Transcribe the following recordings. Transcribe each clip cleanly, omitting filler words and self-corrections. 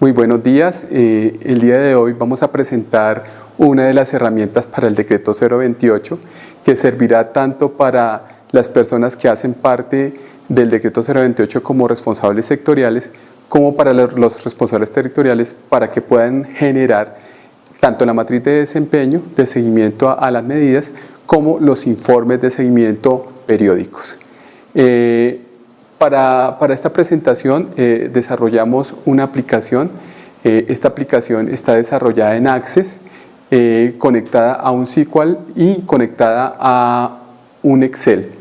Muy buenos días. El día de hoy vamos a presentar una de las herramientas para el decreto 028 que servirá tanto para las personas que hacen parte del decreto 028 como responsables sectoriales como para los responsables territoriales para que puedan generar tanto la matriz de desempeño, de seguimiento a las medidas, como los informes de seguimiento periódicos. Para esta presentación desarrollamos una aplicación. Esta aplicación está desarrollada en Access, conectada a un SQL y conectada a un Excel.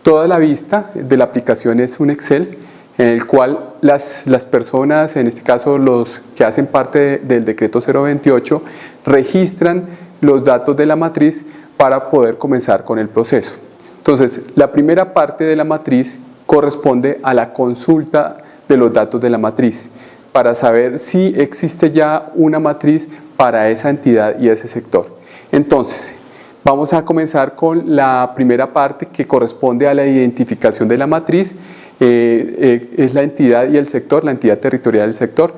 Toda la vista de la aplicación es un Excel en el cual las personas, en este caso los que hacen parte del decreto 028, registran los datos de la matriz para poder comenzar con el proceso. Entonces, la primera parte de la matriz corresponde a la consulta de los datos de la matriz para saber si existe ya una matriz para esa entidad y ese sector. Entonces, vamos a comenzar con la primera parte que corresponde a la identificación de la matriz. Es la entidad y el sector, la entidad territorial del sector.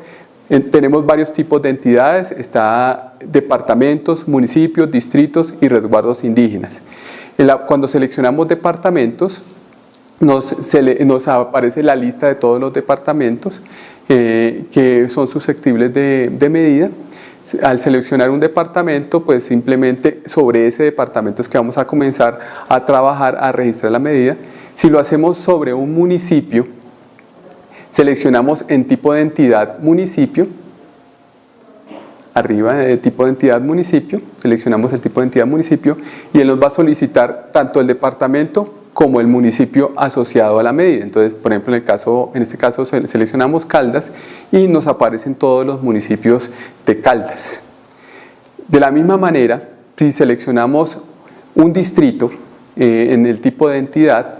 Tenemos varios tipos de entidades, está departamentos, municipios, distritos y resguardos indígenas. Cuando seleccionamos departamentos, nos aparece la lista de todos los departamentos que son susceptibles de medida. Al seleccionar un departamento, pues simplemente sobre ese departamento es que vamos a comenzar a trabajar, a registrar la medida. Si lo hacemos sobre un municipio, seleccionamos en tipo de entidad municipio, arriba de tipo de entidad municipio, seleccionamos el tipo de entidad municipio y él nos va a solicitar tanto el departamento como el municipio asociado a la medida. Entonces, por ejemplo, en este caso seleccionamos Caldas y nos aparecen todos los municipios de Caldas. De la misma manera, si seleccionamos un distrito en el tipo de entidad,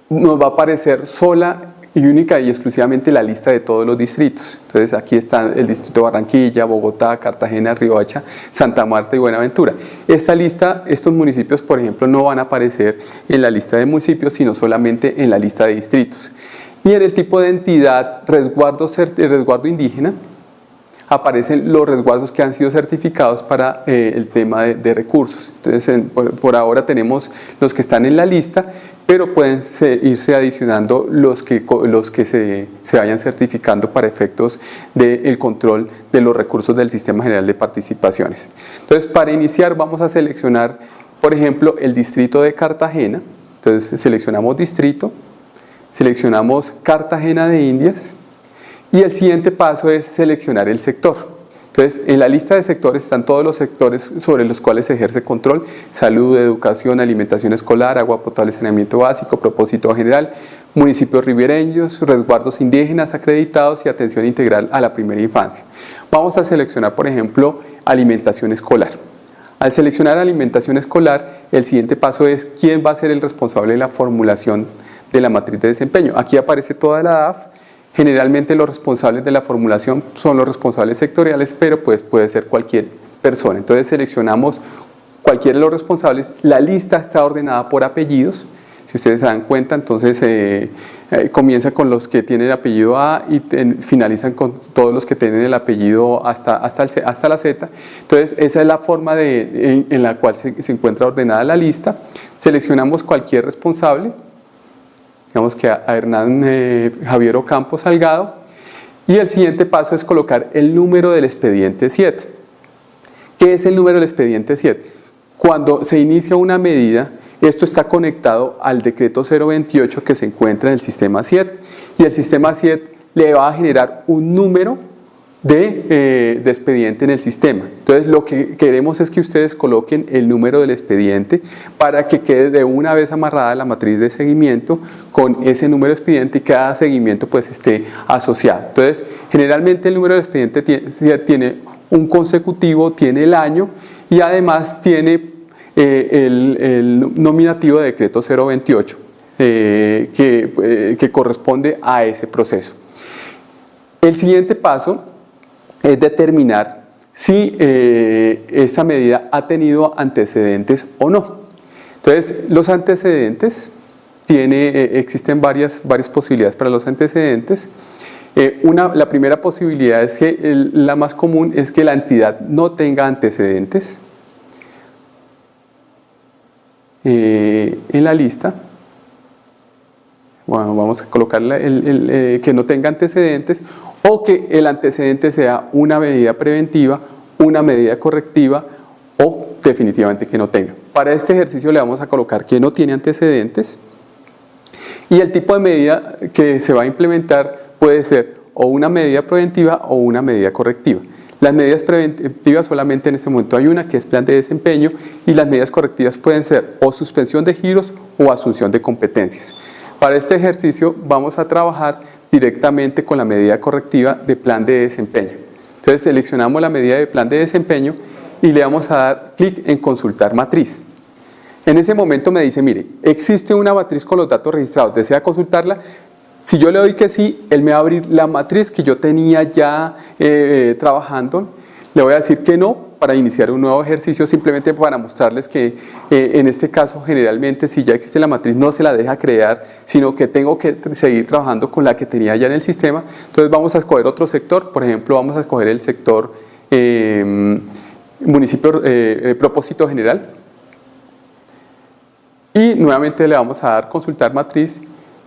nos va a aparecer sola y única y exclusivamente la lista de todos los distritos. Entonces aquí está el distrito de Barranquilla, Bogotá, Cartagena, Riohacha, Santa Marta y Buenaventura. Esta lista, estos municipios, por ejemplo, no van a aparecer en la lista de municipios, sino solamente en la lista de distritos. Y en el tipo de entidad resguardo indígena, aparecen los resguardos que han sido certificados para el tema de recursos. Entonces, por ahora tenemos los que están en la lista, pero pueden irse adicionando los que se vayan certificando para efectos del control de los recursos del Sistema General de Participaciones. Entonces, para iniciar vamos a seleccionar, por ejemplo, el distrito de Cartagena. Entonces, seleccionamos distrito, seleccionamos Cartagena de Indias, y el siguiente paso es seleccionar el sector. Entonces, en la lista de sectores están todos los sectores sobre los cuales se ejerce control: salud, educación, alimentación escolar, agua potable, saneamiento básico, propósito general, municipios ribereños, resguardos indígenas acreditados y atención integral a la primera infancia. Vamos a seleccionar, por ejemplo, alimentación escolar. Al seleccionar alimentación escolar, el siguiente paso es quién va a ser el responsable de la formulación de la matriz de desempeño. Aquí aparece toda la DAF. Generalmente los responsables de la formulación son los responsables sectoriales, pero pues puede ser cualquier persona. Entonces seleccionamos cualquiera de los responsables. La lista está ordenada por apellidos. Si ustedes se dan cuenta, entonces comienza con los que tienen el apellido A y finalizan con todos los que tienen el apellido hasta la Z. Entonces esa es la forma en la cual se encuentra ordenada la lista. Seleccionamos cualquier responsable. Digamos que a Hernán Javier Ocampo Salgado, y el siguiente paso es colocar el número del expediente 7. ¿Qué es el número del expediente 7? Cuando se inicia una medida, esto está conectado al decreto 028 que se encuentra en el sistema 7, y el sistema 7 le va a generar un número de expediente en el sistema. Entonces lo que queremos es que ustedes coloquen el número del expediente para que quede de una vez amarrada la matriz de seguimiento con ese número de expediente y cada seguimiento pues esté asociado. Entonces generalmente el número del expediente tiene un consecutivo, tiene el año y además tiene el nominativo de decreto 028 que corresponde a ese proceso. El siguiente paso es determinar si esa medida ha tenido antecedentes o no. Entonces, los antecedentes existen varias posibilidades para los antecedentes. La primera posibilidad es que la más común es que la entidad no tenga antecedentes en la lista. Bueno, vamos a colocarle que no tenga antecedentes, o que el antecedente sea una medida preventiva, una medida correctiva, o definitivamente que no tenga. Para este ejercicio le vamos a colocar que no tiene antecedentes, y el tipo de medida que se va a implementar puede ser o una medida preventiva o una medida correctiva. Las medidas preventivas solamente en este momento hay una, que es plan de desempeño, y las medidas correctivas pueden ser o suspensión de giros o asunción de competencias. Para este ejercicio vamos a trabajar directamente con la medida correctiva de plan de desempeño. Entonces seleccionamos la medida de plan de desempeño y le vamos a dar clic en consultar matriz. En ese momento me dice, mire, existe una matriz con los datos registrados, ¿desea consultarla? Si yo le doy que sí, él me va a abrir la matriz que yo tenía ya trabajando. Le voy a decir que no para iniciar un nuevo ejercicio, simplemente para mostrarles que en este caso generalmente si ya existe la matriz no se la deja crear, sino que tengo que seguir trabajando con la que tenía ya en el sistema. Entonces vamos a escoger otro sector, por ejemplo vamos a escoger el sector propósito general, y nuevamente le vamos a dar consultar matriz,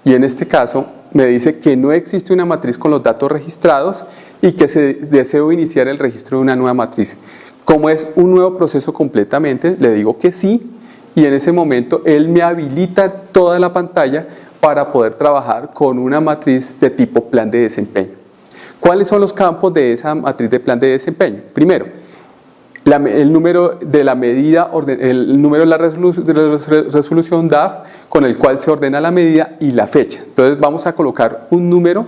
y en este caso me dice que no existe una matriz con los datos registrados y que deseo iniciar el registro de una nueva matriz. Como es un nuevo proceso completamente, le digo que sí, y en ese momento él me habilita toda la pantalla para poder trabajar con una matriz de tipo plan de desempeño. ¿Cuáles son los campos de esa matriz de plan de desempeño? Primero, el número de la medida, el número de la resolución DAF con el cual se ordena la medida, y la fecha. Entonces vamos a colocar un número,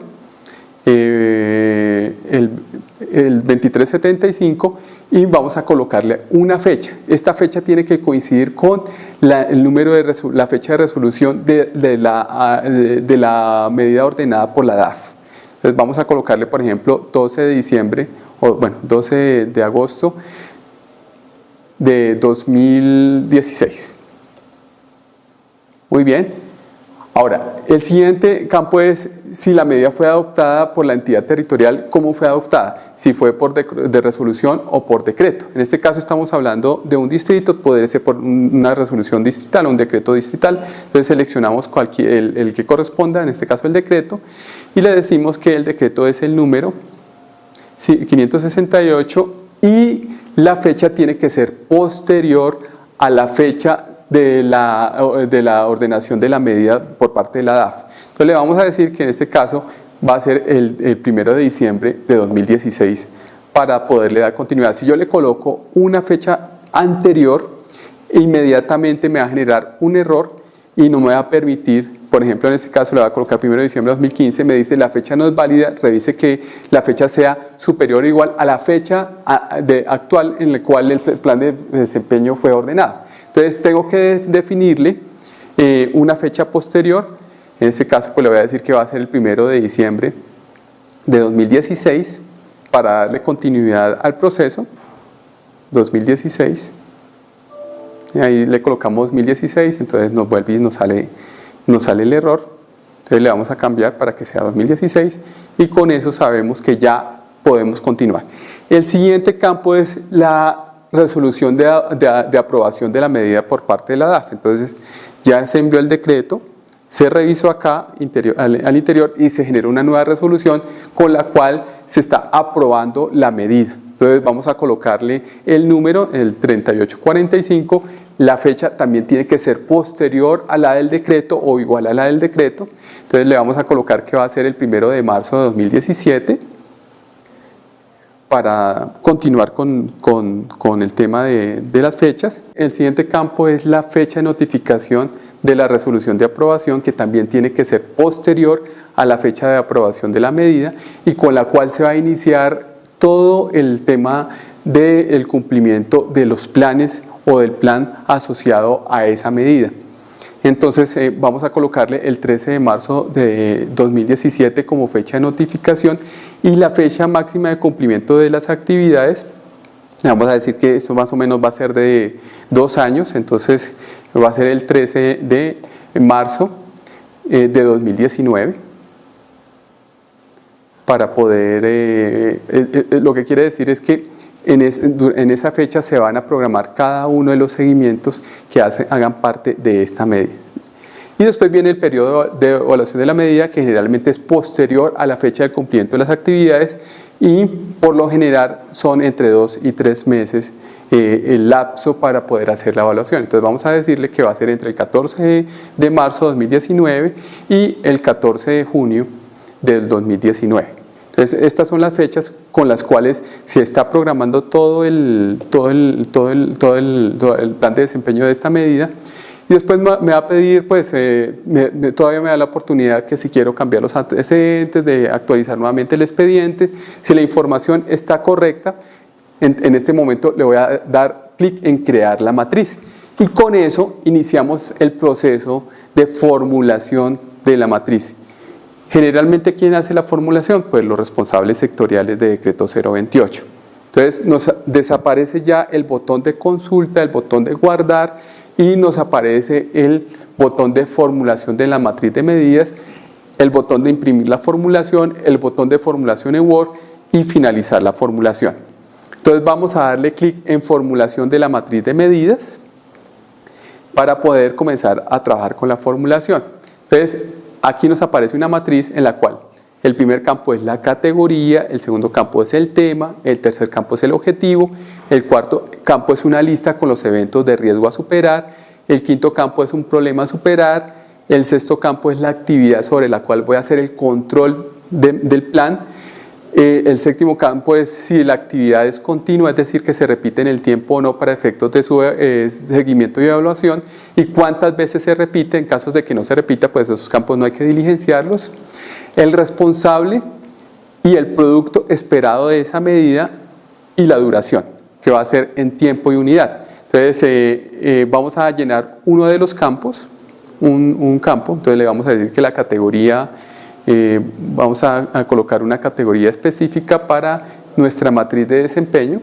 el 2375, y vamos a colocarle una fecha. Esta fecha tiene que coincidir con el número la fecha de resolución de la medida ordenada por la DAF. Entonces vamos a colocarle, por ejemplo, 12 de diciembre, o bueno, 12 de agosto de 2016. Muy bien. Ahora, el siguiente campo es si la medida fue adoptada por la entidad territorial, ¿cómo fue adoptada? Si fue de resolución o por decreto. En este caso estamos hablando de un distrito, puede ser por una resolución distrital o un decreto distrital. Entonces seleccionamos el que corresponda, en este caso el decreto, y le decimos que el decreto es el número 568 y la fecha tiene que ser posterior a la fecha de la ordenación de la medida por parte de la DAF. Entonces le vamos a decir que en este caso va a ser el 1 de diciembre de 2016 para poderle dar continuidad. Si yo le coloco una fecha anterior, inmediatamente me va a generar un error y no me va a permitir, por ejemplo en este caso le voy a colocar 1 de diciembre de 2015, me dice la fecha no es válida, revise que la fecha sea superior o igual a la fecha actual en la cual el plan de desempeño fue ordenado. Entonces tengo que definirle una fecha posterior. En este caso pues le voy a decir que va a ser el 1 de diciembre de 2016 para darle continuidad al proceso. 2016. Y ahí le colocamos 2016, entonces nos vuelve y nos sale el error. Entonces le vamos a cambiar para que sea 2016 y con eso sabemos que ya podemos continuar. El siguiente campo es la resolución de aprobación de la medida por parte de la DAF. Entonces ya se envió el decreto, se revisó acá al interior y se generó una nueva resolución con la cual se está aprobando la medida. Entonces vamos a colocarle el número, el 3845, la fecha también tiene que ser posterior a la del decreto o igual a la del decreto. Entonces le vamos a colocar que va a ser el 1 de marzo de 2017 para continuar con el tema de las fechas. El siguiente campo es la fecha de notificación de la resolución de aprobación, que también tiene que ser posterior a la fecha de aprobación de la medida y con la cual se va a iniciar todo el tema del cumplimiento de los planes o del plan asociado a esa medida. Entonces vamos a colocarle el 13 de marzo de 2017 como fecha de notificación y la fecha máxima de cumplimiento de las actividades. Le vamos a decir que esto más o menos va a ser de 2 años, entonces va a ser el 13 de marzo de 2019 para poder, lo que quiere decir es que en esa fecha se van a programar cada uno de los seguimientos que hagan parte de esta medida. Y después viene el periodo de evaluación de la medida, que generalmente es posterior a la fecha del cumplimiento de las actividades y por lo general son entre 2 y 3 meses el lapso para poder hacer la evaluación. Entonces vamos a decirle que va a ser entre el 14 de marzo de 2019 y el 14 de junio del 2019. Entonces estas son las fechas con las cuales se está programando todo el plan de desempeño de esta medida. Y después me va a pedir, pues, todavía me da la oportunidad que si quiero cambiar los antecedentes, de actualizar nuevamente el expediente. Si la información está correcta, en este momento le voy a dar clic en crear la matriz. Y con eso iniciamos el proceso de formulación de la matriz. Generalmente, ¿quién hace la formulación? Pues los responsables sectoriales de decreto 028. Entonces nos desaparece ya el botón de consulta, el botón de guardar, y nos aparece el botón de formulación de la matriz de medidas, el botón de imprimir la formulación, el botón de formulación en Word y finalizar la formulación. Entonces vamos a darle clic en formulación de la matriz de medidas para poder comenzar a trabajar con la formulación. Entonces aquí nos aparece una matriz en la cual el primer campo es la categoría, el segundo campo es el tema, el tercer campo es el objetivo, el cuarto campo es una lista con los eventos de riesgo a superar, el quinto campo es un problema a superar, el sexto campo es la actividad sobre la cual voy a hacer el control del plan, el séptimo campo es si la actividad es continua, es decir, que se repite en el tiempo o no para efectos de su seguimiento y evaluación, y cuántas veces se repite. En casos de que no se repita, pues esos campos no hay que diligenciarlos. El responsable y el producto esperado de esa medida y la duración, que va a ser en tiempo y unidad. Entonces vamos a llenar uno de los campos, un campo. Entonces le vamos a decir que la categoría, vamos a colocar una categoría específica para nuestra matriz de desempeño.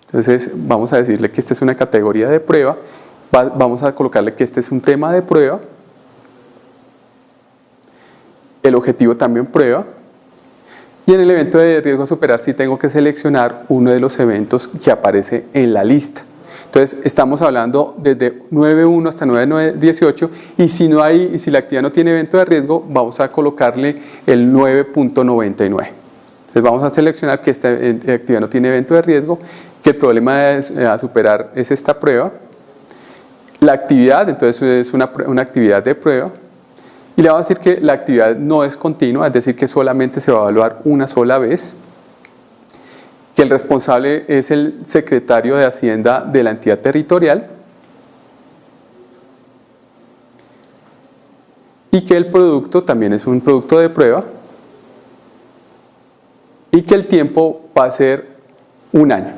Entonces vamos a decirle que esta es una categoría de prueba. Vamos a colocarle que este es un tema de prueba, el objetivo también prueba, y en el evento de riesgo a superar sí tengo que seleccionar uno de los eventos que aparece en la lista. Entonces estamos hablando desde 9.1 hasta 9.18, y si la actividad no tiene evento de riesgo, vamos a colocarle el 9.99. Entonces vamos a seleccionar que esta actividad no tiene evento de riesgo, que el problema a superar es esta prueba. La actividad, entonces es una actividad de prueba, y le vamos a decir que la actividad no es continua, es decir, que solamente se va a evaluar una sola vez, que el responsable es el secretario de Hacienda de la entidad territorial, y que el producto también es un producto de prueba, y que el tiempo va a ser 1 año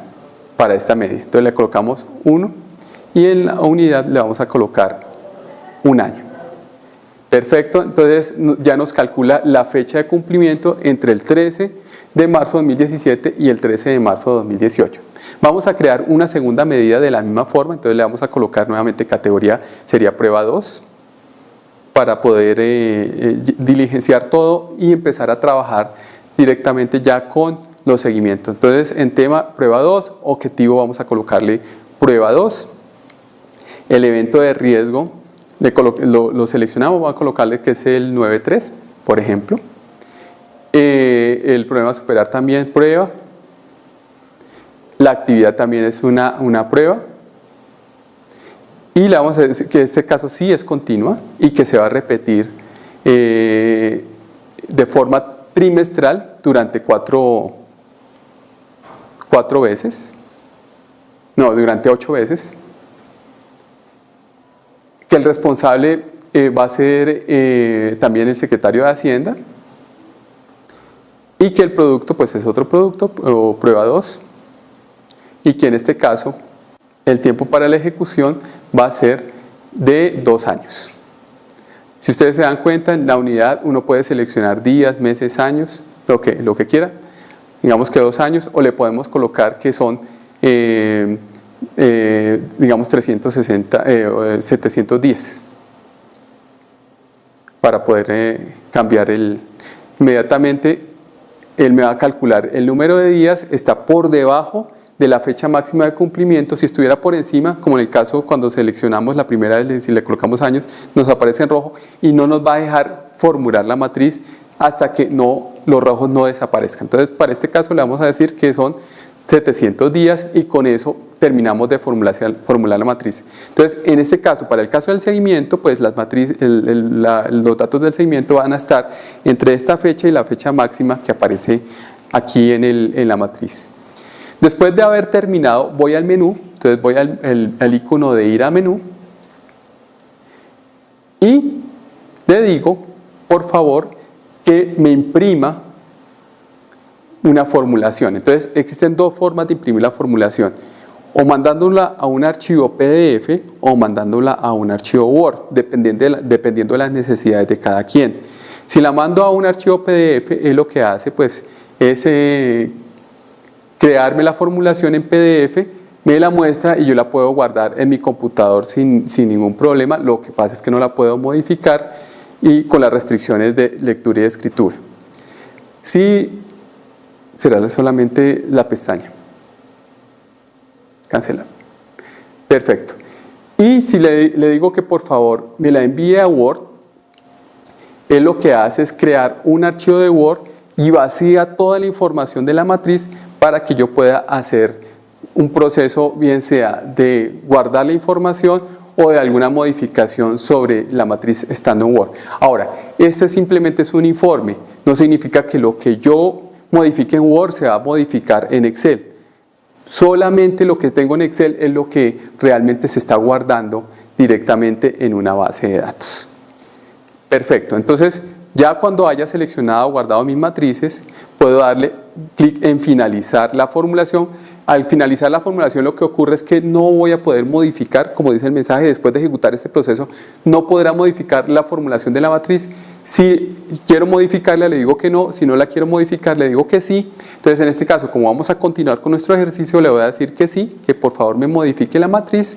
para esta medida. Entonces le colocamos 1. Y en la unidad le vamos a colocar 1 año. Perfecto, entonces ya nos calcula la fecha de cumplimiento entre el 13 de marzo de 2017 y el 13 de marzo de 2018. Vamos a crear una segunda medida de la misma forma, entonces le vamos a colocar nuevamente categoría, sería prueba 2, para poder diligenciar todo y empezar a trabajar directamente ya con los seguimientos. Entonces en tema prueba 2, objetivo vamos a colocarle prueba 2. El evento de riesgo lo seleccionamos, vamos a colocarle que es el 9.3, por ejemplo. El problema a superar también prueba. La actividad también es una prueba. Y le vamos a decir que en este caso sí es continua y que se va a repetir de forma trimestral durante 4 veces. No, durante 8 veces. Que el responsable va a ser también el secretario de Hacienda, y que el producto pues es otro producto o prueba 2, y que en este caso el tiempo para la ejecución va a ser de 2 años. Si ustedes se dan cuenta, en la unidad uno puede seleccionar días, meses, años, lo que quiera, digamos que 2 años, o le podemos colocar que son digamos 710 para poder cambiar inmediatamente él me va a calcular el número de días, está por debajo de la fecha máxima de cumplimiento. Si estuviera por encima, como en el caso cuando seleccionamos la primera vez, si le colocamos años, nos aparece en rojo y no nos va a dejar formular la matriz hasta que los rojos no desaparezcan. Entonces, para este caso le vamos a decir que son 700 días y con eso terminamos de formular la matriz. Entonces, en este caso, para el caso del seguimiento, pues los datos del seguimiento van a estar entre esta fecha y la fecha máxima que aparece aquí en la matriz. Después de haber terminado, voy al menú, entonces voy al icono de ir a menú y le digo, por favor, que me imprima una formulación. Entonces, existen dos formas de imprimir la formulación, o mandándola a un archivo PDF o mandándola a un archivo Word, dependiendo de las necesidades de cada quien. Si la mando a un archivo PDF, es lo que hace, pues, es crearme la formulación en PDF, me la muestra y yo la puedo guardar en mi computador sin ningún problema. Lo que pasa es que no la puedo modificar y con las restricciones de lectura y de escritura. Si será solamente la pestaña. Cancelar. Perfecto. Y si le digo que por favor me la envíe a Word, él lo que hace es crear un archivo de Word y vacía toda la información de la matriz para que yo pueda hacer un proceso, bien sea de guardar la información o de alguna modificación sobre la matriz estando en Word. Ahora, este simplemente es un informe, no significa que lo que yo modifique en Word se va a modificar en Excel. Solamente lo que tengo en Excel es lo que realmente se está guardando directamente en una base de datos. Perfecto, entonces ya cuando haya seleccionado o guardado mis matrices, puedo darle clic en finalizar la formulación. Al finalizar la formulación lo que ocurre es que no voy a poder modificar, como dice el mensaje, después de ejecutar este proceso, no podrá modificar la formulación de la matriz. Si quiero modificarla, le digo que no. Si no la quiero modificar, le digo que sí. Entonces, en este caso, como vamos a continuar con nuestro ejercicio, le voy a decir que sí, que por favor me modifique la matriz.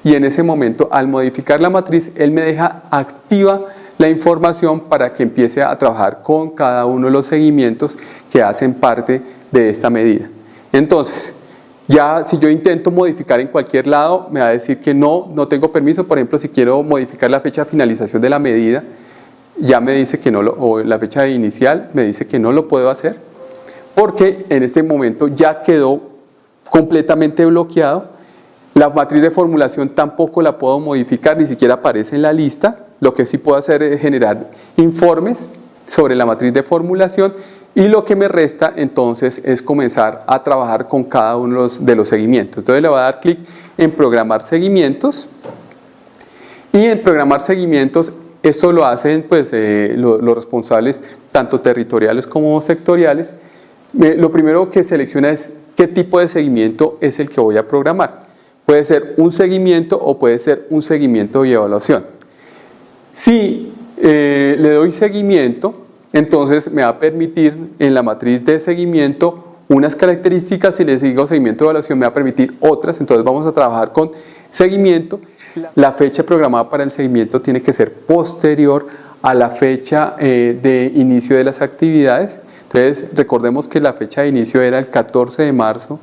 Y en ese momento, al modificar la matriz, él me deja activa la información para que empiece a trabajar con cada uno de los seguimientos que hacen parte de esta medida. Entonces, ya si yo intento modificar en cualquier lado, me va a decir que no tengo permiso. Por ejemplo, si quiero modificar la fecha de finalización de la medida, ya me dice que no, o la fecha inicial me dice que no lo puedo hacer, porque en este momento ya quedó completamente bloqueado. La matriz de formulación tampoco la puedo modificar, ni siquiera aparece en la lista. Lo que sí puedo hacer es generar informes sobre la matriz de formulación y lo que me resta entonces es comenzar a trabajar con cada uno de los seguimientos. Entonces le voy a dar clic en programar seguimientos y en programar seguimientos esto lo hacen pues, los responsables tanto territoriales como sectoriales. Lo primero que selecciona es qué tipo de seguimiento es el que voy a programar. Puede ser un seguimiento o puede ser un seguimiento y evaluación. Si le doy seguimiento, entonces me va a permitir en la matriz de seguimiento unas características. Si le digo seguimiento y evaluación, me va a permitir otras. Entonces vamos a trabajar con seguimiento. La fecha programada para el seguimiento tiene que ser posterior a la fecha de inicio de las actividades. Entonces recordemos que la fecha de inicio era el 14 de marzo,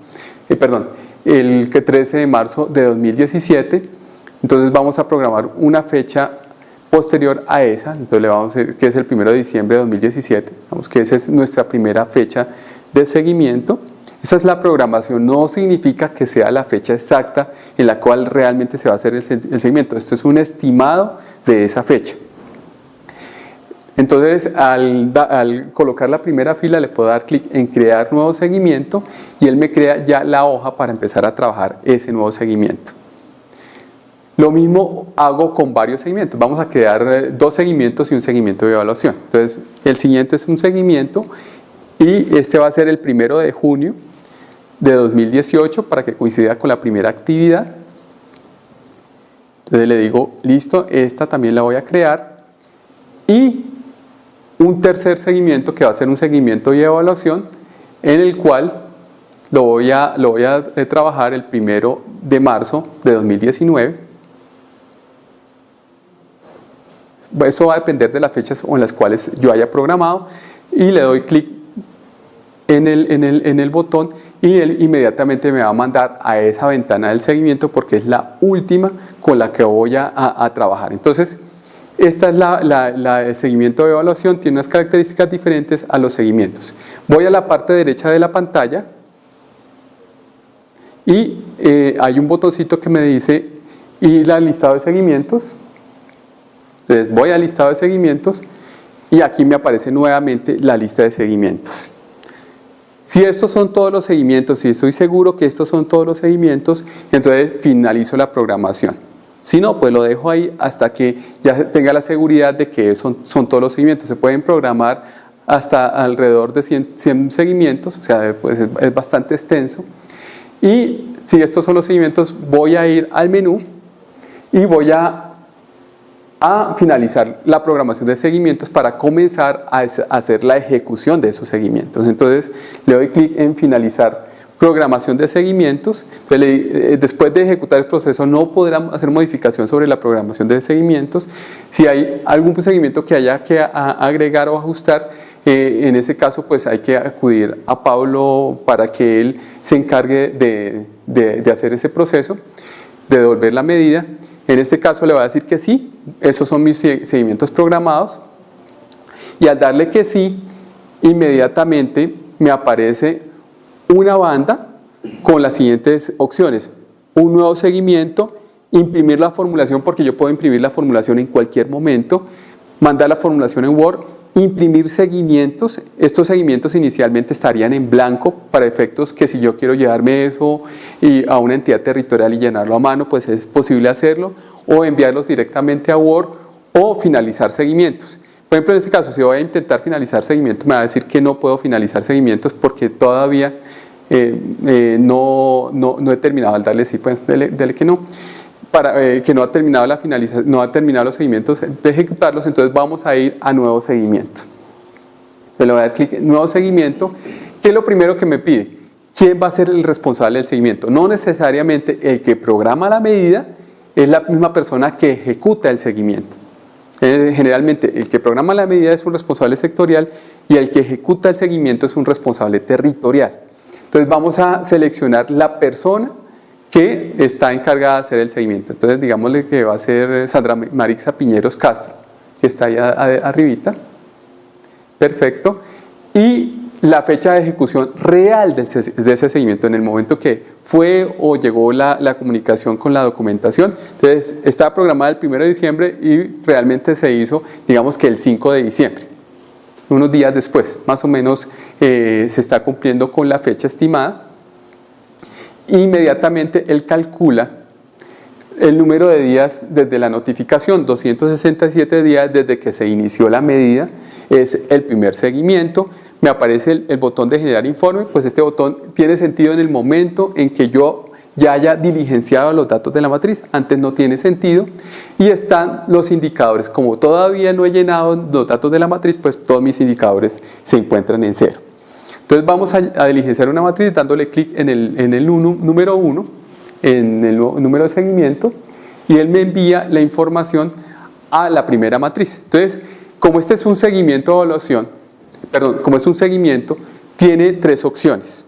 el 13 de marzo de 2017. Entonces vamos a programar una fecha posterior a esa. Entonces le vamos a decir que es el 1 de diciembre de 2017. Vamos que esa es nuestra primera fecha de seguimiento. Esa es la programación, no significa que sea la fecha exacta en la cual realmente se va a hacer el seguimiento. Esto es un estimado de esa fecha. Entonces, al colocar la primera fila, le puedo dar clic en crear nuevo seguimiento y él me crea ya la hoja para empezar a trabajar ese nuevo seguimiento. Lo mismo hago con varios seguimientos. Vamos a crear 2 seguimientos y un seguimiento de evaluación. Entonces, el siguiente es un seguimiento y este va a ser el 1 de junio de 2018 para que coincida con la primera actividad. Entonces le digo, listo, esta también la voy a crear. Y un tercer seguimiento que va a ser un seguimiento y evaluación en el cual lo voy a trabajar el 1 de marzo de 2019. Eso va a depender de las fechas en las cuales yo haya programado, y le doy clic en el botón y él inmediatamente me va a mandar a esa ventana del seguimiento, porque es la última con la que voy a trabajar. Entonces, esta es el seguimiento de evaluación, tiene unas características diferentes a los seguimientos. Voy a la parte derecha de la pantalla y hay un botoncito que me dice ir al listado de seguimientos. Entonces voy al listado de seguimientos y aquí me aparece nuevamente la lista de seguimientos. Si estos son todos los seguimientos, si estoy seguro que estos son todos los seguimientos, entonces finalizo la programación. Si no, pues lo dejo ahí hasta que ya tenga la seguridad de que son todos los seguimientos. Se pueden programar hasta alrededor de 100 seguimientos, o sea, pues es bastante extenso. Y si estos son los seguimientos, voy a ir al menú y voy a finalizar la programación de seguimientos para comenzar a hacer la ejecución de esos seguimientos. Entonces le doy clic en finalizar programación de seguimientos. Entonces, después de ejecutar el proceso no podrán hacer modificación sobre la programación de seguimientos. Si hay algún seguimiento que haya que agregar o ajustar, en ese caso pues hay que acudir a Pablo para que él se encargue de hacer ese proceso, de devolver la medida. En este caso le voy a decir que sí, esos son mis seguimientos programados, y al darle que sí, inmediatamente me aparece una banda con las siguientes opciones: un nuevo seguimiento, imprimir la formulación, porque yo puedo imprimir la formulación en cualquier momento, mandar la formulación en Word, imprimir seguimientos. Estos seguimientos inicialmente estarían en blanco para efectos que si yo quiero llevarme eso a una entidad territorial y llenarlo a mano, pues es posible hacerlo, o enviarlos directamente a Word, o finalizar seguimientos. Por ejemplo, en este caso, si voy a intentar finalizar seguimientos, me va a decir que no puedo finalizar seguimientos porque todavía no he terminado. Al darle sí, pues dele que no. Que no ha terminado la finalización, no ha terminado los seguimientos de ejecutarlos, entonces vamos a ir a nuevo seguimiento. Le voy a dar clic en nuevo seguimiento. ¿Qué es lo primero que me pide? ¿Quién va a ser el responsable del seguimiento? No necesariamente el que programa la medida es la misma persona que ejecuta el seguimiento. Generalmente el que programa la medida es un responsable sectorial y el que ejecuta el seguimiento es un responsable territorial. Entonces vamos a seleccionar la persona que está encargada de hacer el seguimiento. Entonces digámosle que va a ser Sandra Marixa Piñeros Castro, que está ahí arribita. Perfecto. Y la fecha de ejecución real de ese seguimiento, en el momento que fue o llegó la comunicación con la documentación. Entonces estaba programada el 1 de diciembre y realmente se hizo, digamos que el 5 de diciembre. Unos días después, más o menos, se está cumpliendo con la fecha estimada. Inmediatamente él calcula el número de días desde la notificación, 267 días desde que se inició la medida, es el primer seguimiento. Me aparece el botón de generar informe, pues este botón tiene sentido en el momento en que yo ya haya diligenciado los datos de la matriz, antes no tiene sentido, y están los indicadores. Como todavía no he llenado los datos de la matriz, pues todos mis indicadores se encuentran en 0. Entonces vamos a diligenciar una matriz dándole clic en el número 1, en el número de seguimiento, y él me envía la información a la primera matriz. Entonces, como este es un seguimiento de evaluación, como es un seguimiento, tiene 3 opciones.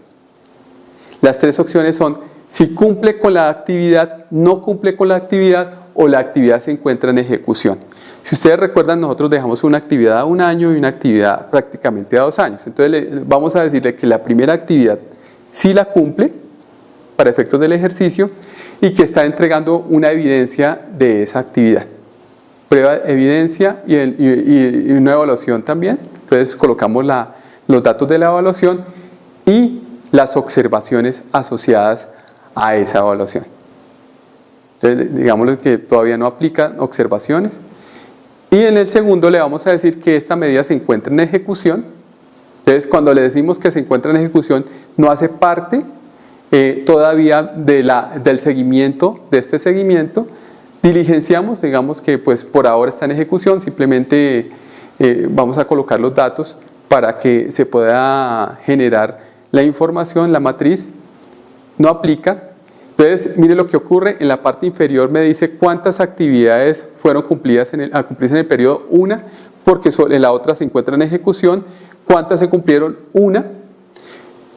Las 3 opciones son si cumple con la actividad, no cumple con la actividad o la actividad se encuentra en ejecución. Si ustedes recuerdan, nosotros dejamos una actividad a 1 año y una actividad prácticamente a 2 años. Entonces vamos a decirle que la primera actividad sí la cumple para efectos del ejercicio y que está entregando una evidencia de esa actividad. Prueba, evidencia y una evaluación también. Entonces colocamos los datos de la evaluación y las observaciones asociadas a esa evaluación. Entonces digamos que todavía no aplica observaciones. Y en el segundo le vamos a decir que esta medida se encuentra en ejecución. Entonces cuando le decimos que se encuentra en ejecución, no hace parte todavía del seguimiento, de este seguimiento. Diligenciamos, digamos que pues por ahora está en ejecución, simplemente vamos a colocar los datos para que se pueda generar la información, la matriz, no aplica. Entonces, mire lo que ocurre, en la parte inferior me dice cuántas actividades fueron cumplidas a cumplirse en el periodo, una, porque en la otra se encuentra en ejecución, cuántas se cumplieron, una,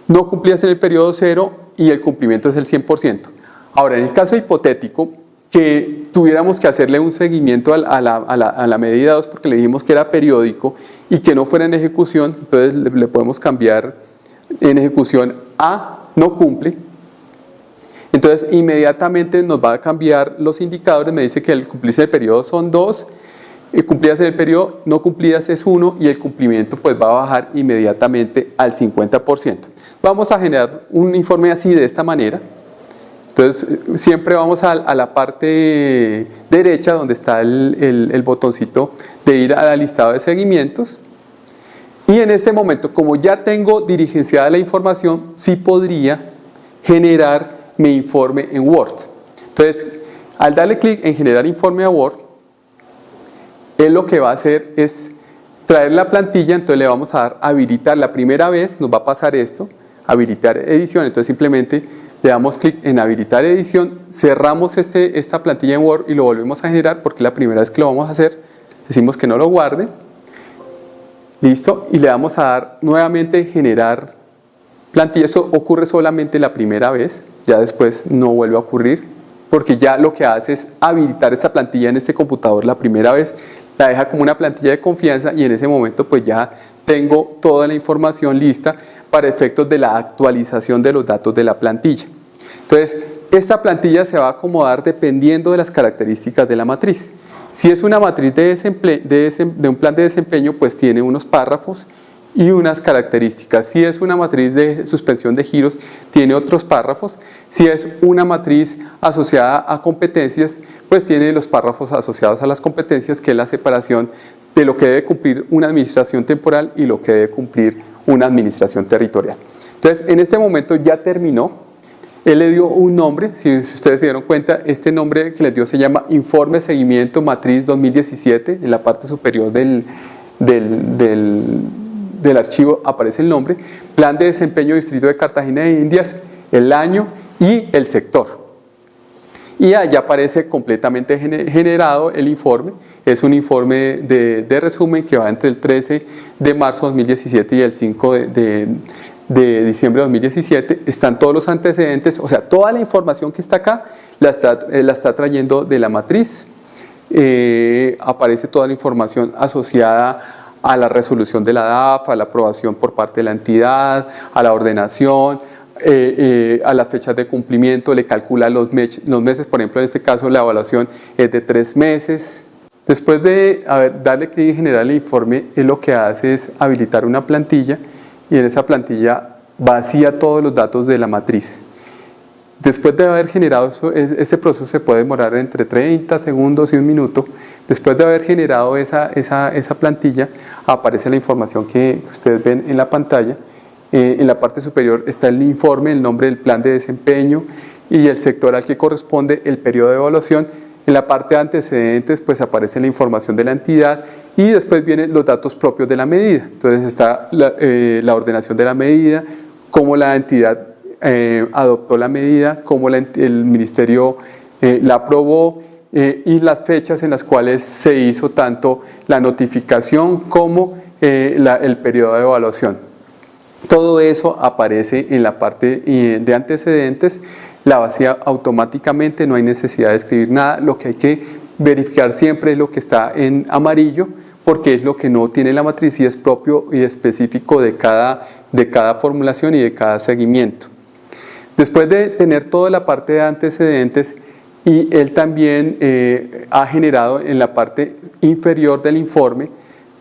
no cumplidas en el periodo 0 y el cumplimiento es el 100%. Ahora, en el caso hipotético, que tuviéramos que hacerle un seguimiento a la medida 2 porque le dijimos que era periódico y que no fuera en ejecución, entonces le podemos cambiar en ejecución a no cumple. Entonces inmediatamente nos va a cambiar los indicadores, me dice que el cumplirse del periodo son 2, cumplidas en el periodo, no cumplidas es 1 y el cumplimiento pues va a bajar inmediatamente al 50%. Vamos a generar un informe así de esta manera. Entonces siempre vamos a la parte derecha donde está el botoncito de ir al listado de seguimientos. Y en este momento, como ya tengo dirigenciada la información, sí podría generar mi informe en Word. Entonces, al darle clic en generar informe a Word, él lo que va a hacer es traer la plantilla, entonces le vamos a dar habilitar la primera vez, nos va a pasar esto, habilitar edición, entonces simplemente le damos clic en habilitar edición, cerramos esta plantilla en Word y lo volvemos a generar porque es la primera vez que lo vamos a hacer, decimos que no lo guarde, listo, y le damos a dar nuevamente generar plantilla. Esto ocurre solamente la primera vez, ya después no vuelve a ocurrir, porque ya lo que hace es habilitar esa plantilla en este computador la primera vez, la deja como una plantilla de confianza y en ese momento pues ya tengo toda la información lista para efectos de la actualización de los datos de la plantilla. Entonces, esta plantilla se va a acomodar dependiendo de las características de la matriz. Si es una matriz de un plan de desempeño, pues tiene unos párrafos y unas características. Si es una matriz de suspensión de giros, tiene otros párrafos. Si es una matriz asociada a competencias, pues tiene los párrafos asociados a las competencias, que es la separación de lo que debe cumplir una administración temporal y lo que debe cumplir una administración territorial. Entonces, en este momento ya terminó. Él le dio un nombre, si ustedes se dieron cuenta, este nombre que les dio se llama Informe Seguimiento Matriz 2017, en la parte superior del archivo aparece el nombre, Plan de Desempeño Distrito de Cartagena de Indias, el año y el sector. Y allá aparece completamente generado el informe, es un informe de resumen que va entre el 13 de marzo de 2017 y el 5 de diciembre de 2017, están todos los antecedentes, o sea, toda la información que está acá la está trayendo de la matriz, aparece toda la información asociada a la resolución de la DAF, a la aprobación por parte de la entidad, a la ordenación, a las fechas de cumplimiento, le calcula los meses, por ejemplo en este caso la evaluación es de 3 meses. Después de darle clic en generar el informe, él lo que hace es habilitar una plantilla y en esa plantilla vacía todos los datos de la matriz. Después de haber generado eso, ese proceso se puede demorar entre 30 segundos y 1 minuto. Después de haber generado esa plantilla, aparece la información que ustedes ven en la pantalla. En la parte superior está el informe, el nombre del plan de desempeño y el sector al que corresponde el periodo de evaluación. En la parte de antecedentes pues aparece la información de la entidad y después vienen los datos propios de la medida. Entonces está la ordenación de la medida, cómo la entidad adoptó la medida, cómo el ministerio la aprobó y las fechas en las cuales se hizo tanto la notificación como el periodo de evaluación. Todo eso aparece en la parte de antecedentes, la vacía automáticamente, no hay necesidad de escribir nada. Lo que hay que verificar siempre es lo que está en amarillo, porque es lo que no tiene la matriz y es propio y específico de cada formulación y de cada seguimiento. Después de tener toda la parte de antecedentes, y él también ha generado en la parte inferior del informe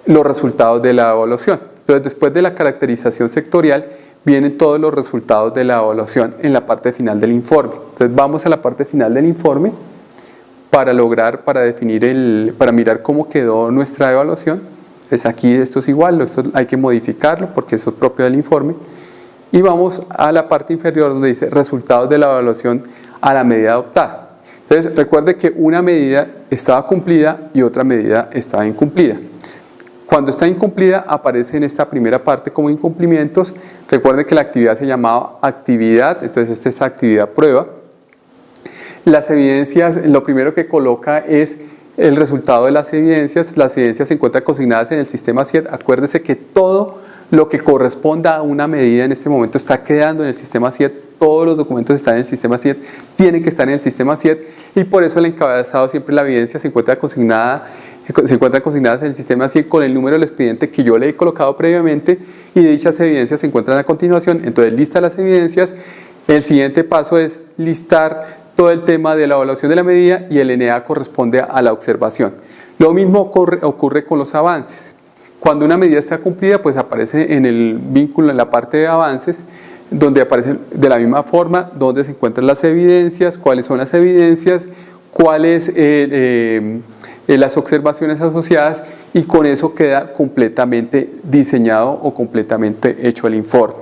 los resultados de la evaluación. Entonces, después de la caracterización sectorial, vienen todos los resultados de la evaluación en la parte final del informe. Entonces, vamos a la parte final del informe para mirar cómo quedó nuestra evaluación. Pues aquí esto es igual, esto hay que modificarlo porque eso es propio del informe. Y vamos a la parte inferior donde dice resultados de la evaluación a la medida adoptada. Entonces, recuerde que una medida estaba cumplida y otra medida estaba incumplida. Cuando está incumplida aparece en esta primera parte como incumplimientos. Recuerden que la actividad se llamaba actividad, entonces esta es actividad prueba. Las evidencias, lo primero que coloca es el resultado de las evidencias. Las evidencias se encuentran consignadas en el sistema SIED. Acuérdese que todo lo que corresponda a una medida en este momento está quedando en el sistema SIED. Todos los documentos están en el sistema SIED, tienen que estar en el sistema SIED, y por eso el encabezado siempre la evidencia se encuentran consignadas en el sistema SIED con el número del expediente que yo le he colocado previamente, y dichas evidencias se encuentran a continuación. Entonces lista las evidencias. El siguiente paso es listar todo el tema de la evaluación de la medida, y el NA corresponde a la observación. Lo mismo ocurre con los avances. Cuando una medida está cumplida, pues aparece en el vínculo, en la parte de avances, donde aparecen de la misma forma donde se encuentran las evidencias, cuáles son las evidencias, cuáles las observaciones asociadas, y con eso queda completamente diseñado o completamente hecho el informe.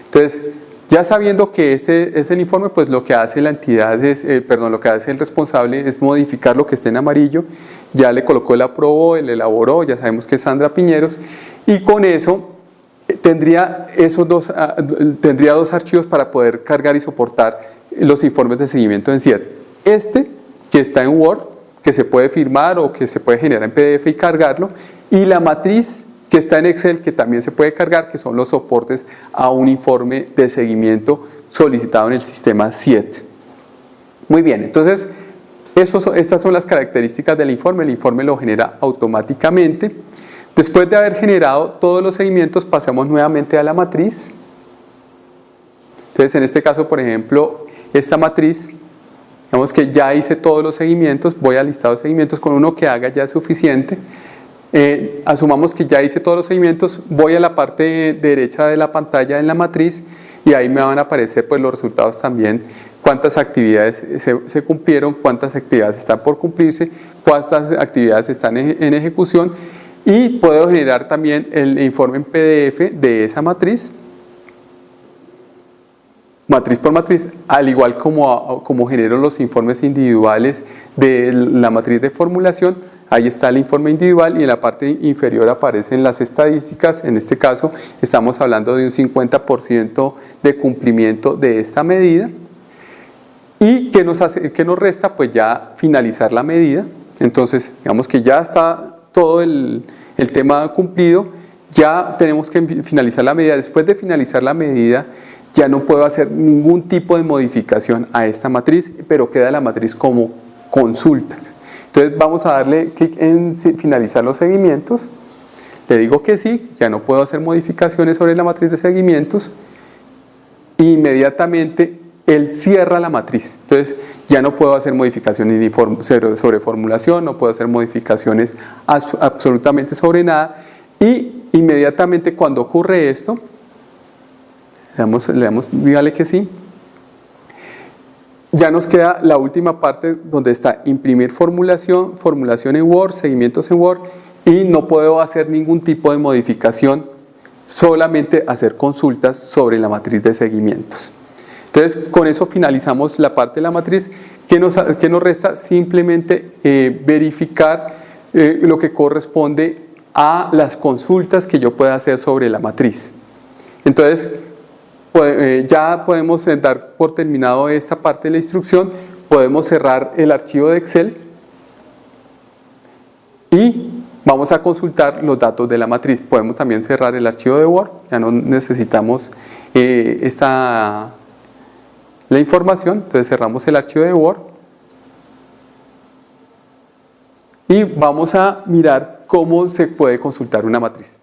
Entonces, ya sabiendo que ese es el informe, pues lo que hace la entidad lo que hace el responsable es modificar lo que esté en amarillo. Ya le colocó el aprobó, el elaboró, ya sabemos que es Sandra Piñeros, y con eso tendría dos archivos para poder cargar y soportar los informes de seguimiento en SIED. Este, que está en Word, que se puede firmar o que se puede generar en PDF y cargarlo, y la matriz que está en Excel, que también se puede cargar, que son los soportes a un informe de seguimiento solicitado en el sistema SIED. Muy bien, entonces estas son las características del informe. El informe lo genera automáticamente. Después de haber generado todos los seguimientos, pasamos nuevamente a la matriz. Entonces, en este caso, por ejemplo, esta matriz, digamos que ya hice todos los seguimientos, voy al listado de seguimientos, con uno que haga ya es suficiente. Asumamos que ya hice todos los seguimientos, voy a la parte derecha de la pantalla en la matriz, y ahí me van a aparecer pues los resultados también, cuántas actividades se cumplieron, cuántas actividades están por cumplirse, cuántas actividades están en ejecución, y puedo generar también el informe en PDF de esa matriz por matriz, al igual como genero los informes individuales de la matriz de formulación. Ahí está el informe individual, y en la parte inferior aparecen las estadísticas. En este caso estamos hablando de un 50% de cumplimiento de esta medida. ¿Y qué nos resta? Pues ya finalizar la medida. Entonces, digamos que ya está todo el tema cumplido, ya tenemos que finalizar la medida. Después de finalizar la medida, ya no puedo hacer ningún tipo de modificación a esta matriz, pero queda la matriz como consultas. Entonces vamos a darle clic en finalizar los seguimientos. Le digo que sí, ya no puedo hacer modificaciones sobre la matriz de seguimientos. Inmediatamente él cierra la matriz. Entonces ya no puedo hacer modificaciones sobre formulación, no puedo hacer modificaciones absolutamente sobre nada. Y inmediatamente cuando ocurre esto, le damos dígale que sí. Ya nos queda la última parte donde está imprimir formulación, formulación en Word, seguimientos en Word, y no puedo hacer ningún tipo de modificación, solamente hacer consultas sobre la matriz de seguimientos. Entonces, con eso finalizamos la parte de la matriz. ¿Qué nos resta? Simplemente verificar lo que corresponde a las consultas que yo pueda hacer sobre la matriz. Entonces, ya podemos dar por terminado esta parte de la instrucción. Podemos cerrar el archivo de Excel y vamos a consultar los datos de la matriz. Podemos también cerrar el archivo de Word, ya no necesitamos la información. Entonces cerramos el archivo de Word y vamos a mirar cómo se puede consultar una matriz.